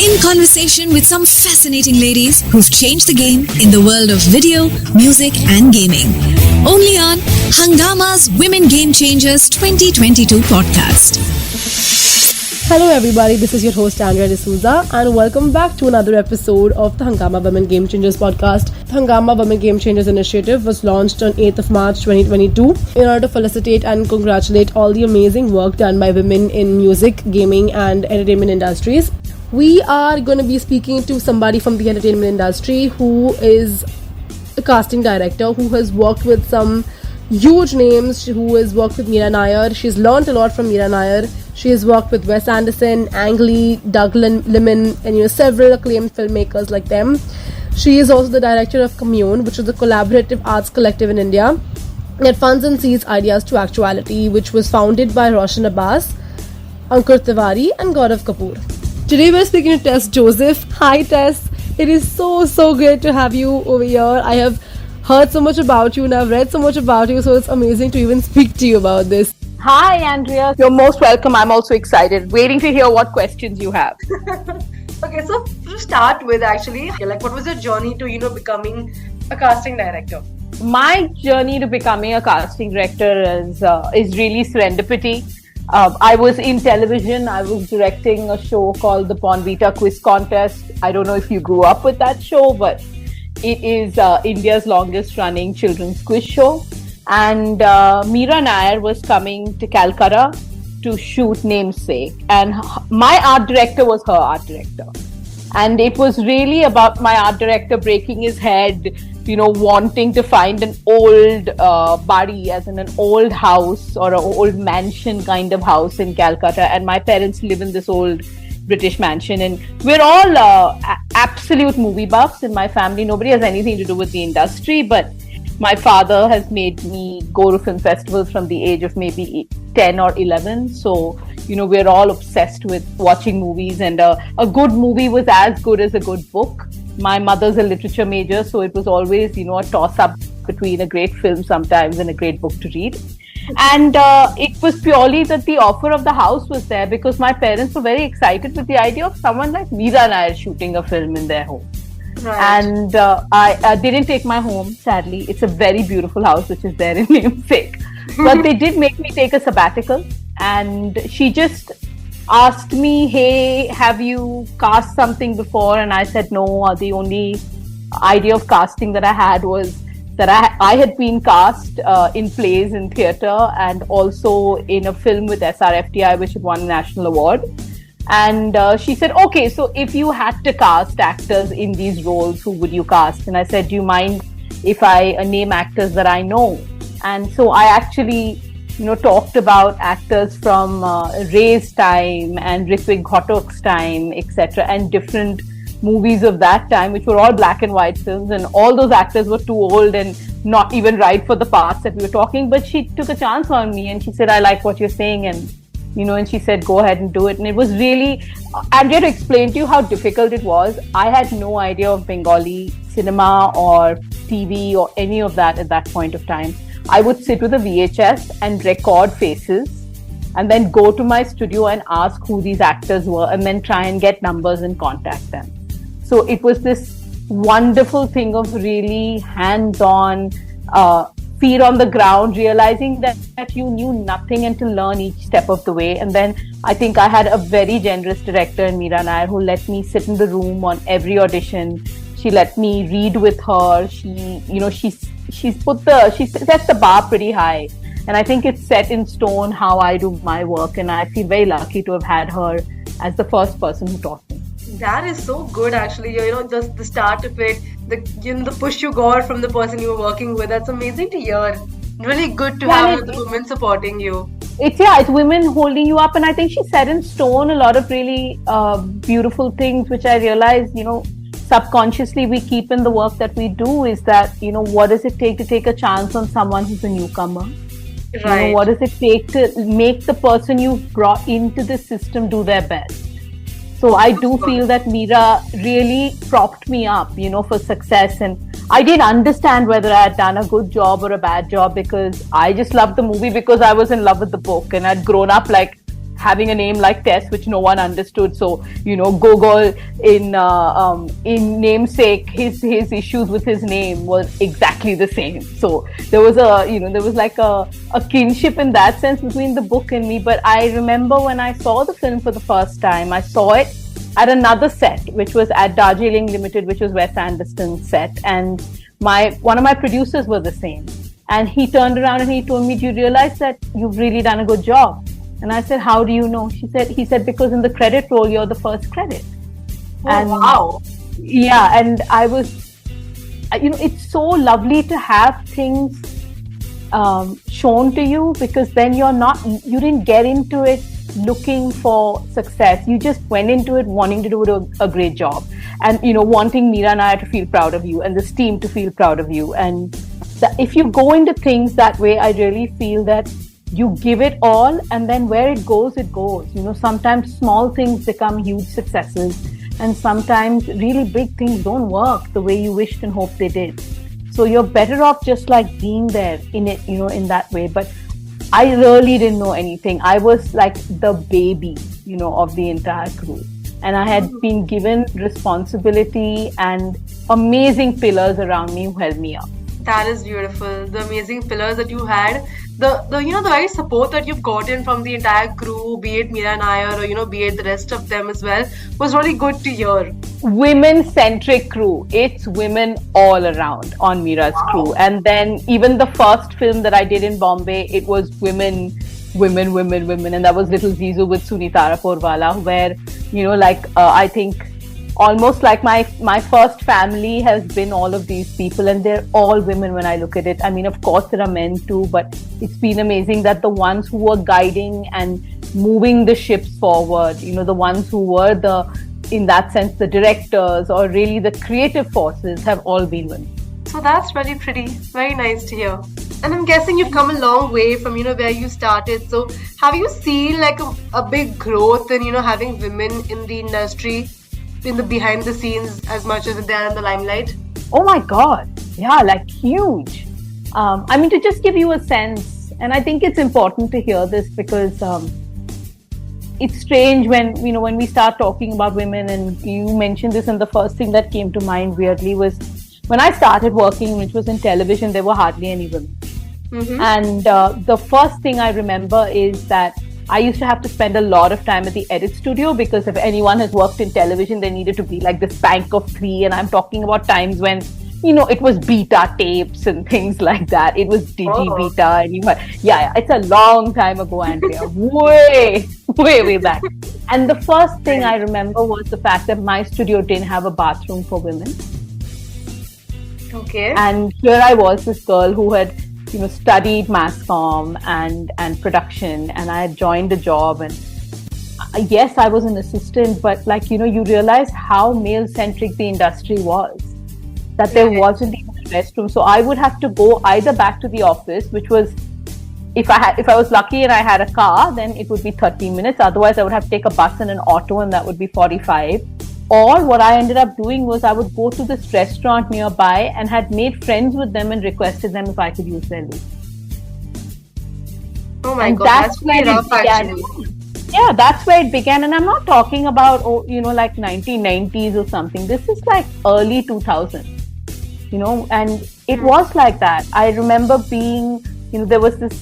in conversation with some fascinating ladies who've changed the game in the world of video, music, and gaming. Only on Hungama's Women Game Changers 2022 podcast. Hello everybody, this is your host Andrea D'Souza and welcome back to another episode of the Hungama Women Game Changers podcast. The Hungama Women Game Changers initiative was launched on 8th of March 2022 in order to felicitate and congratulate all the amazing work done by women in music, gaming and entertainment industries. We are going to be speaking to somebody from the entertainment industry who is a casting director who has worked with some huge names, who has worked with Meera Nair. She's learned a lot from Meera Nair. She has worked with Wes Anderson, Ang Lee, Doug Liman, and several acclaimed filmmakers like them. She is also the director of Commune, which is a collaborative arts collective in India that funds and sees ideas to actuality, which was founded by Roshan Abbas, Ankur Tiwari, and Gaurav Kapoor. Today we're speaking to Tess Joseph. Hi Tess, it is so great to have you over here. I have heard so much about you and I've read so much about you, so it's amazing to even speak to you about this. Hi, Andrea. You're most welcome. I'm also excited. Waiting to hear what questions you have. Okay, so to start with, actually, like, what was your journey to, becoming a casting director? My journey to becoming a casting director is really serendipity. I was in television. I was directing a show called the Bonvita Quiz Contest. I don't know if you grew up with that show, but it is India's longest running children's quiz show. And Meera Nair was coming to Calcutta to shoot Namesake, and my art director was her art director, and it was really about my art director breaking his head, wanting to find an old body, as in an old house or an old mansion kind of house in Calcutta. And my parents live in this old British mansion, and we're all absolute movie buffs in my family. Nobody has anything to do with the industry, but my father has made me go to film festivals from the age of maybe 10 or 11. So, we're all obsessed with watching movies, and a good movie was as good as a good book. My mother's a literature major, so it was always, a toss-up between a great film sometimes and a great book to read. And it was purely that the offer of the house was there because my parents were very excited with the idea of someone like Meera Nair shooting a film in their home. Right. And I didn't take my home, sadly. It's a very beautiful house which is there in Namesake. But they did make me take a sabbatical, and she just asked me, hey, have you cast something before? And I said no. The only idea of casting that I had was that I had been cast in plays in theatre and also in a film with SRFTI which had won a national award. And she said, okay, so if you had to cast actors in these roles, who would you cast? And I said, do you mind if I name actors that I know? And so I actually, talked about actors from Ray's time and Ritwik Ghatak's time, etc., and different movies of that time, which were all black and white films. And all those actors were too old and not even right for the parts that we were talking. But she took a chance on me and she said, I like what you're saying. And she said, go ahead and do it. And it was really, Andrea, to explain to you how difficult it was, I had no idea of Bengali cinema or TV or any of that at that point of time. I would sit with a VHS and record faces and then go to my studio and ask who these actors were and then try and get numbers and contact them. So it was this wonderful thing of really hands-on, feet on the ground, realizing that you knew nothing and to learn each step of the way. And then I think I had a very generous director in Meera Nair who let me sit in the room on every audition. She let me read with her. She sets the bar pretty high. And I think it's set in stone how I do my work. And I feel very lucky to have had her as the first person who taught me. That is so good, actually. Just the start of it, the push you got from the person you were working with. That's amazing to hear. Really good to have the women supporting you. It's women holding you up, and I think she set in stone a lot of really beautiful things, which I realized, subconsciously we keep in the work that we do. Is that what does it take to take a chance on someone who's a newcomer? Right. What does it take to make the person you've brought into the system do their best? So I do feel that Meera really propped me up, for success. And I didn't understand whether I had done a good job or a bad job because I just loved the movie because I was in love with the book and I'd grown up like having a name like Tess, which no one understood. So, Gogol in namesake, his issues with his name was exactly the same. So there was a kinship in that sense between the book and me. But I remember when I saw the film for the first time, I saw it at another set, which was at Darjeeling Limited, which was Wes Anderson's set. And one of my producers were the same. And he turned around and he told me, "Do you realize that you've really done a good job?" And I said, "How do you know?" He said, "Because in the credit roll, you're the first credit." Oh, and wow. Yeah. And I was, it's so lovely to have things shown to you, because then you didn't get into it looking for success. You just went into it wanting to do a great job, and wanting Meera Nair to feel proud of you and this team to feel proud of you. And if you go into things that way, I really feel that you give it all, and then where it goes, it goes. Sometimes small things become huge successes, and sometimes really big things don't work the way you wished and hoped they did. So you're better off just like being there in it, in that way. But I really didn't know anything. I was like the baby, of the entire crew. And I had been given responsibility and amazing pillars around me who held me up. That is beautiful. The amazing pillars that you had, the very support that you've gotten from the entire crew, be it Meera Nair or be it the rest of them as well, was really good to hear. Women-centric crew. It's women all around on Meera's crew. And then even the first film that I did in Bombay, it was women. And that was Little Zizou with Sunitara Porwala, where, I think almost like my first family has been all of these people, and they're all women when I look at it. I mean, of course there are men too, but it's been amazing that the ones who were guiding and moving the ships forward, the ones who were in that sense, the directors or really the creative forces have all been women. So that's really pretty. Very nice to hear. And I'm guessing you've come a long way from, where you started. So have you seen like a big growth in, having women in the industry, in the behind the scenes as much as they are in the limelight? Oh my God. Yeah, like huge. To just give you a sense, and I think it's important to hear this because it's strange when we start talking about women, and you mentioned this, and the first thing that came to mind weirdly was when I started working, which was in television, there were hardly any women. Mm-hmm. And the first thing I remember is that I used to have to spend a lot of time at the edit studio, because if anyone has worked in television, there needed to be like this bank of three. And I'm talking about times when, it was beta tapes and things like that. It was digi-beta. And it's a long time ago, Andrea. way back. And the first thing I remember was the fact that my studio didn't have a bathroom for women. Okay. And here I was, this girl who had studied mass comm and production, and I had joined a job, and yes, I was an assistant, but you realize how male-centric the industry was, that there wasn't even a restroom. So I would have to go either back to the office, which was, if I was lucky and I had a car, then it would be 30 minutes. Otherwise, I would have to take a bus and an auto, and that would be 45. Or what I ended up doing was I would go to this restaurant nearby and had made friends with them and requested them if I could use their loo. Oh my God, that's very rough actually. Yeah, that's where it began. And I'm not talking about, like 1990s or something. This is like early 2000s, and it was like that. I remember being, there was this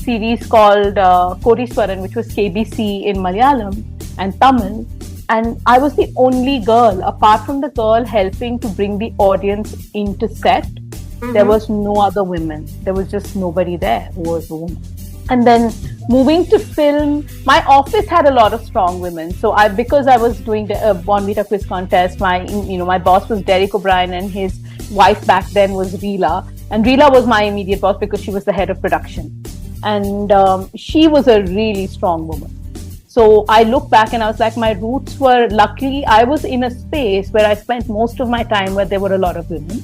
series called Kodiswaran, which was KBC in Malayalam and Tamil. And I was the only girl, apart from the girl helping to bring the audience into set. Mm-hmm. There was no other women. There was just nobody there who was a woman. And then moving to film, my office had a lot of strong women. So because I was doing the Bonvita quiz contest, my boss was Derek O'Brien, and his wife back then was Reela. And Reela was my immediate boss because she was the head of production. And she was a really strong woman. So I look back and I was like, my roots were, luckily, I was in a space where I spent most of my time where there were a lot of women.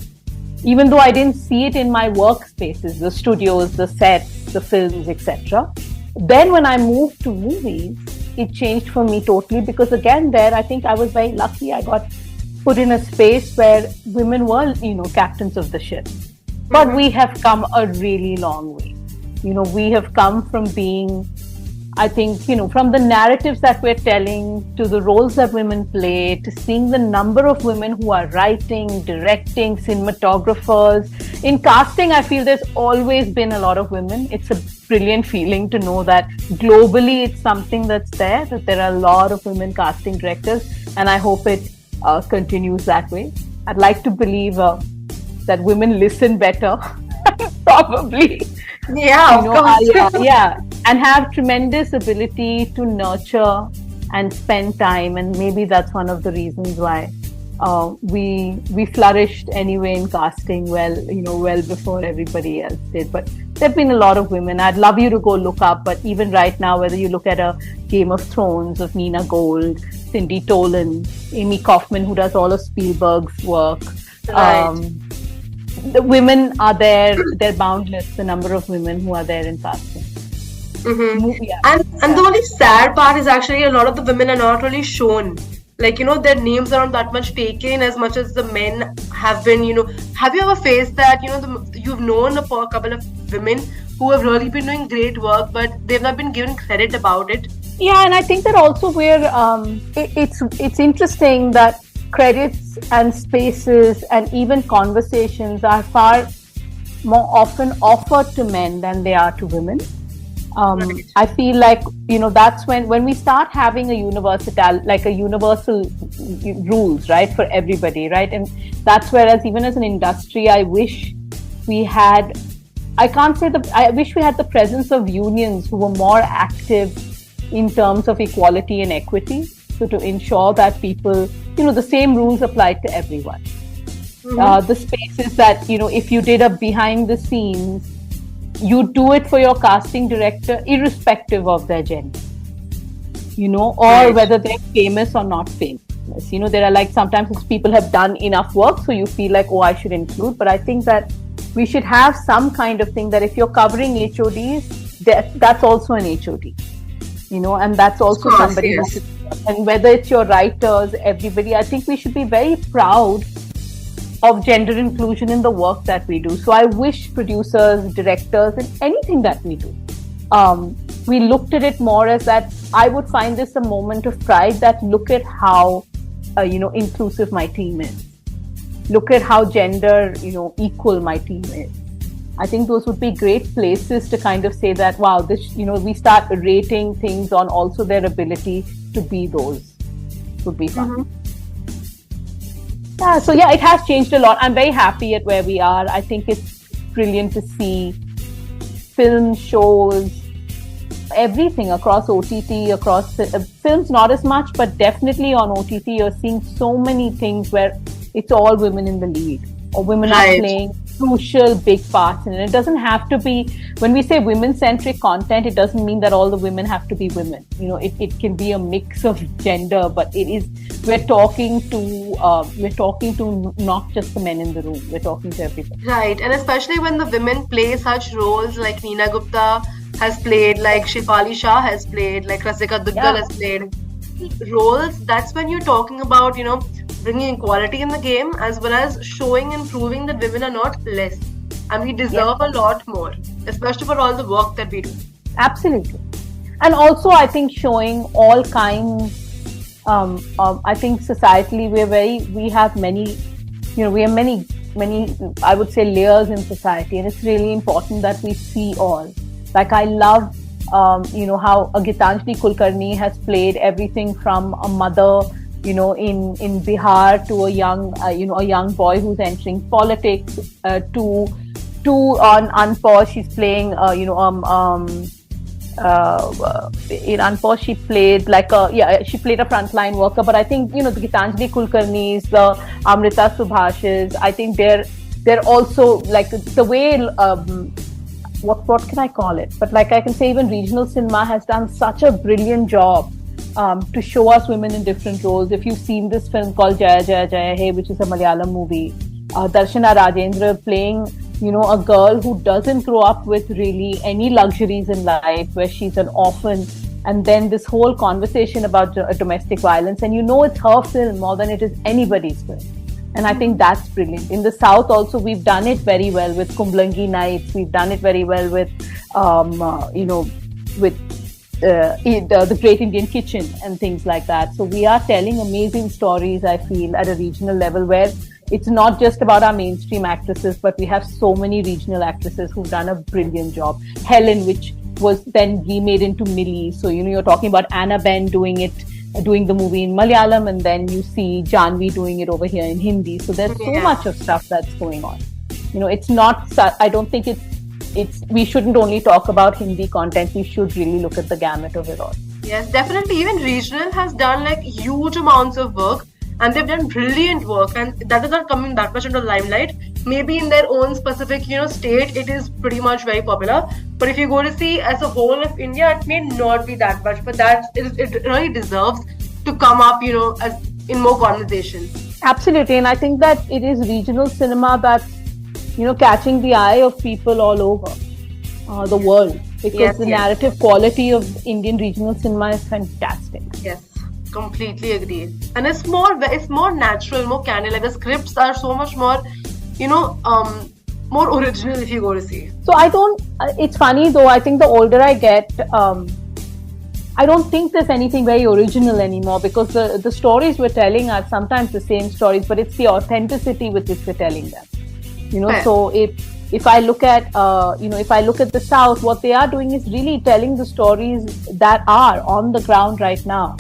Even though I didn't see it in my workspaces, the studios, the sets, the films, etc. Then when I moved to movies, it changed for me totally, because again there, I think I was very lucky. I got put in a space where women were, captains of the ship. But we have come a really long way. We have come from being, I think, from the narratives that we're telling to the roles that women play, to seeing the number of women who are writing, directing, cinematographers. In casting, I feel there's always been a lot of women. It's a brilliant feeling to know that globally it's something that's there, that there are a lot of women casting directors, and I hope it continues that way. I'd like to believe that women listen better, probably. Yeah, of course. Yeah, and have tremendous ability to nurture and spend time, and maybe that's one of the reasons why we flourished anyway in casting well before everybody else did. But there've been a lot of women. I'd love you to go look up, but even right now, whether you look at a Game of Thrones of Nina Gold, Cindy Tolan, Amy Kaufman, who does all of Spielberg's work. Right. The women are there, they're boundless, the number of women who are there in casting. Mm-hmm. And the only sad part is actually a lot of the women are not really shown. Like, their names aren't that much taken as much as the men have been, Have you ever faced that, you've known a couple of women who have really been doing great work, but they've not been given credit about it? Yeah, and I think that also it's interesting that credits and spaces and even conversations are far more often offered to men than they are to women. Right. I feel like that's when we start having a universal rules, right, for everybody, right, and that's whereas even as an industry, I wish we had. I wish we had the presence of unions who were more active in terms of equality and equity. So to ensure that people, the same rules applied to everyone. Mm-hmm. The spaces that, if you did a behind the scenes, you do it for your casting director, irrespective of their gender, or right. Whether they're famous or not famous. There are sometimes people have done enough work, so you feel like, I should include. But I think that we should have some kind of thing that if you're covering HODs, that's also an HOD, and that's also somebody yes. who should. And whether it's your writers, everybody, I think we should be very proud of gender inclusion in the work that we do. So I wish producers, directors, and anything that we do, we looked at it more as that. I would find this a moment of pride that look at how, inclusive my team is. Look at how gender, equal my team is. I think those would be great places to kind of say that, wow, this, we start rating things on also their ability to be those. Would be fun. Mm-hmm. So it has changed a lot. I'm very happy at where we are. I think it's brilliant to see film shows, everything across OTT, across films, not as much, but definitely on OTT, you're seeing so many things where it's all women in the lead, or women right. are playing crucial big parts in it. It doesn't have to be, when we say women-centric content, it doesn't mean that all the women have to be women. It can be a mix of gender, but we're talking to not just the men in the room. We're talking to everybody. Right, and especially when the women play such roles like Neena Gupta has played, like Shefali Shah has played, like Rasika Duggal has played roles. That's when you're talking about, bringing equality in the game, as well as showing and proving that women are not less, and we deserve a lot more, especially for all the work that we do. Absolutely. And also I think showing all kinds, I think societally we have many, I would say, layers in society, and it's really important that we see all. Like I love how Gitanjali Kulkarni has played everything from a mother, in Bihar, to a young boy who's entering politics, to on Unpause, she's playing, in Unpause she played she played a frontline worker. But I think, the Gitanjali Kulkarnis, the Amrita Subhash's, I think they're also like the way, what can I call it? But like I can say, even regional cinema has done such a brilliant job to show us women in different roles. If you've seen this film called Jaya Jaya Jaya Hey, which is a Malayalam movie, Darshana Rajendra playing, a girl who doesn't grow up with really any luxuries in life, where she's an orphan, and then this whole conversation about domestic violence, and it's her film more than it is anybody's film. And I think that's brilliant. In the South also, we've done it very well with Kumblangi Nights. We've done it very well with, with the Great Indian Kitchen and things like that. So we are telling amazing stories, I feel, at a regional level where it's not just about our mainstream actresses, but we have so many regional actresses who've done a brilliant job. Helen, which was then remade into Millie. So, you're talking about Anna Ben doing the movie in Malayalam, and then you see Janvi doing it over here in Hindi. So there's so much of stuff that's going on. It's not, I don't think we shouldn't only talk about Hindi content. We should really look at the gamut of it all. Yes, definitely. Even regional has done like huge amounts of work, and they've done brilliant work, and that is not coming that much into the limelight. Maybe in their own specific, state, it is pretty much very popular. But if you go to see as a whole of India, it may not be that much. But it really deserves to come up, as in more conversation. Absolutely, and I think that it is regional cinema that's, catching the eye of people all over the world, because the narrative quality of Indian regional cinema is fantastic. Yes. Completely agreed. And it's more natural, more candid. Like the scripts are so much more, more original if you go to see. So it's funny though, I think the older I get, I don't think there's anything very original anymore, because the stories we're telling are sometimes the same stories, but it's the authenticity with which we're telling them. So if I look at, the South, what they are doing is really telling the stories that are on the ground right now.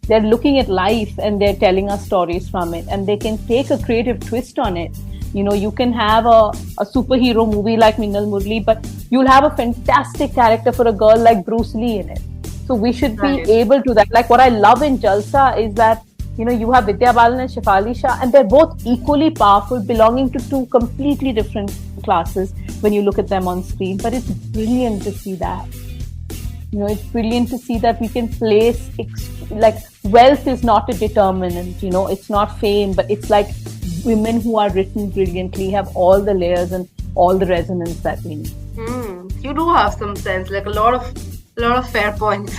They're looking at life and they're telling us stories from it, and they can take a creative twist on it. You can have a superhero movie like Minal Murli, but you'll have a fantastic character for a girl like Bruce Lee in it. So we should be able to that. Like what I love in Jalsa is that, you have Vidya Balan and Shefali Shah, and they're both equally powerful, belonging to two completely different classes when you look at them on screen. But it's brilliant to see that. It's brilliant to see that we can place, like wealth is not a determinant, it's not fame, but it's like women who are written brilliantly have all the layers and all the resonance that we need. You do have some sense, like a lot of fair points.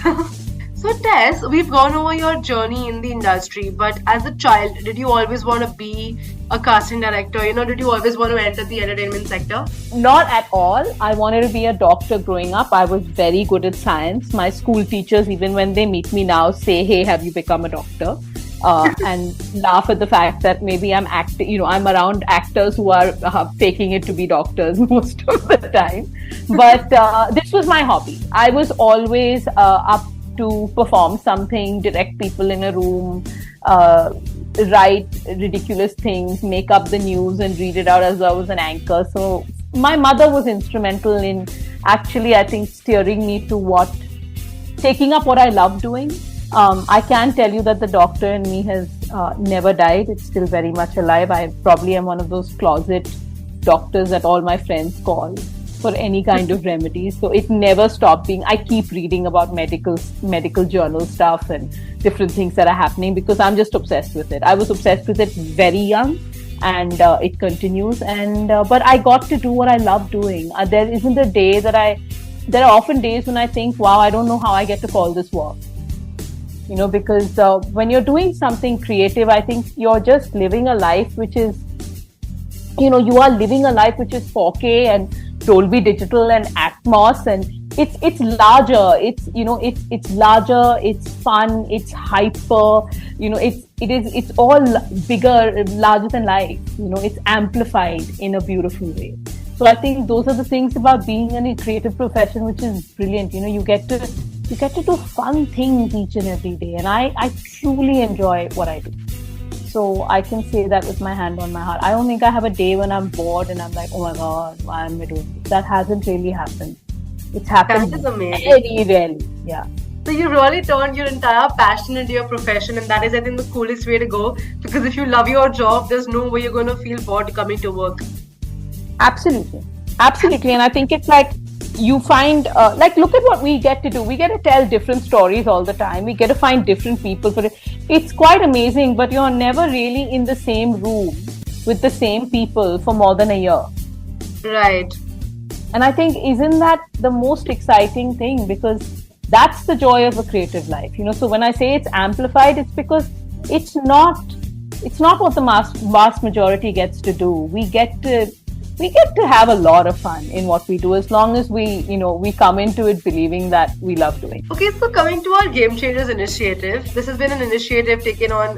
So Tess, we've gone over your journey in the industry, but as a child, did you always want to be a casting director? Did you always want to enter the entertainment sector? Not at all. I wanted to be a doctor growing up. I was very good at science. My school teachers, even when they meet me now, say, "Hey, have you become a doctor?" And laugh at the fact that maybe I'm I'm around actors who are faking it to be doctors most of the time. But this was my hobby. I was always up to perform something, direct people in a room, write ridiculous things, make up the news and read it out as I was an anchor. So my mother was instrumental in actually, I think, steering me to taking up what I love doing. I can tell you that the doctor in me has never died. It's still very much alive. I probably am one of those closet doctors that all my friends call for any kind of remedies. So it never stopped being. I keep reading about medical journal stuff and different things that are happening because I'm just obsessed with it. I was obsessed with it very young, and it continues. And but I got to do what I love doing. There isn't a day that there are often days when I think, wow, I don't know how I get to call this work. Because when you're doing something creative, I think you're just living a life which is, you are living a life which is 4K and Dolby Digital and Atmos, and it's larger. It's larger. It's fun. It's hyper. It's all bigger, larger than life. It's amplified in a beautiful way. So I think those are the things about being in a creative profession, which is brilliant. You get to do fun things each and every day, and I truly enjoy what I do. So I can say that with my hand on my heart. I don't think I have a day when I'm bored and I'm like, oh my God, why am I doing this? That hasn't really happened. It's happened very rarely. Yeah. So you really turned your entire passion into your profession, and that is, I think, the coolest way to go. Because if you love your job, there's no way you're going to feel bored coming to work. Absolutely. And I think it's like you find, look at what we get to do. We get to tell different stories all the time. We get to find different people for it. It's quite amazing, but you're never really in the same room with the same people for more than a year. Right. And I think, isn't that the most exciting thing? Because that's the joy of a creative life. So when I say it's amplified, it's because it's not what the vast majority gets to do. We get to we get to have a lot of fun in what we do as long as we come into it believing that we love doing it. Okay, so coming to our Game Changers initiative, this has been an initiative taken on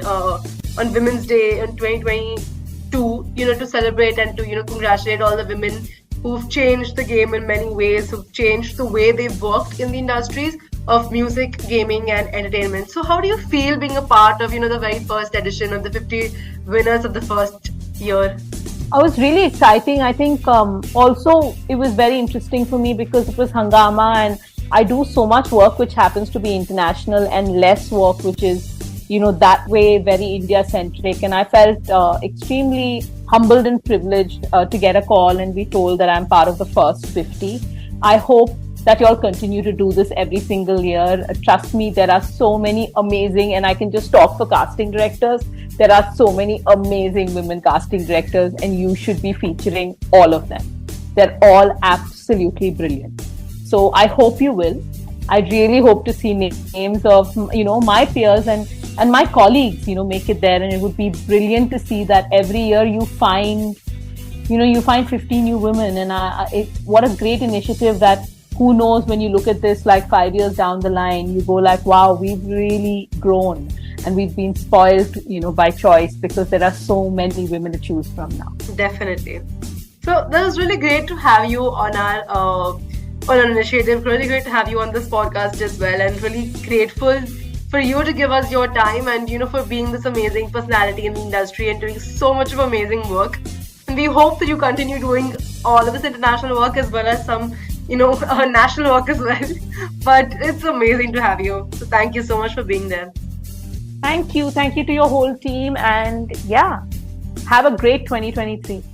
Women's Day in 2022, to celebrate and to, congratulate all the women who've changed the game in many ways, who've changed the way they've worked in the industries of music, gaming, and entertainment. So how do you feel being a part of, the very first edition of the 50 winners of the first year? It was really exciting. I think also it was very interesting for me because it was Hungama, and I do so much work which happens to be international and less work which is, that way very India-centric. And I felt extremely humbled and privileged to get a call and be told that I'm part of the first 50. I hope that you all continue to do this every single year. Trust me, there are so many amazing, and I can just talk for casting directors. There are so many amazing women casting directors, and you should be featuring all of them. They're all absolutely brilliant. So I hope you will. I really hope to see names of, my peers and my colleagues, make it there. And it would be brilliant to see that every year you find 50 new women. And what a great initiative that, who knows, when you look at this like 5 years down the line, you go like, wow, we've really grown. And we've been spoiled, by choice because there are so many women to choose from now. Definitely. So that was really great to have you on our initiative. Really great to have you on this podcast as well, and really grateful for you to give us your time and for being this amazing personality in the industry and doing so much of amazing work. And we hope that you continue doing all of this international work as well as some national work as well. But it's amazing to have you. So thank you so much for being there. Thank you to your whole team, and have a great 2023.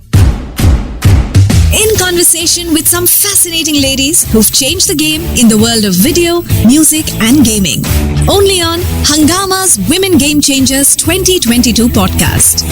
In conversation with some fascinating ladies who've changed the game in the world of video, music and gaming. Only on Hungama's Women Game Changers 2022 podcast.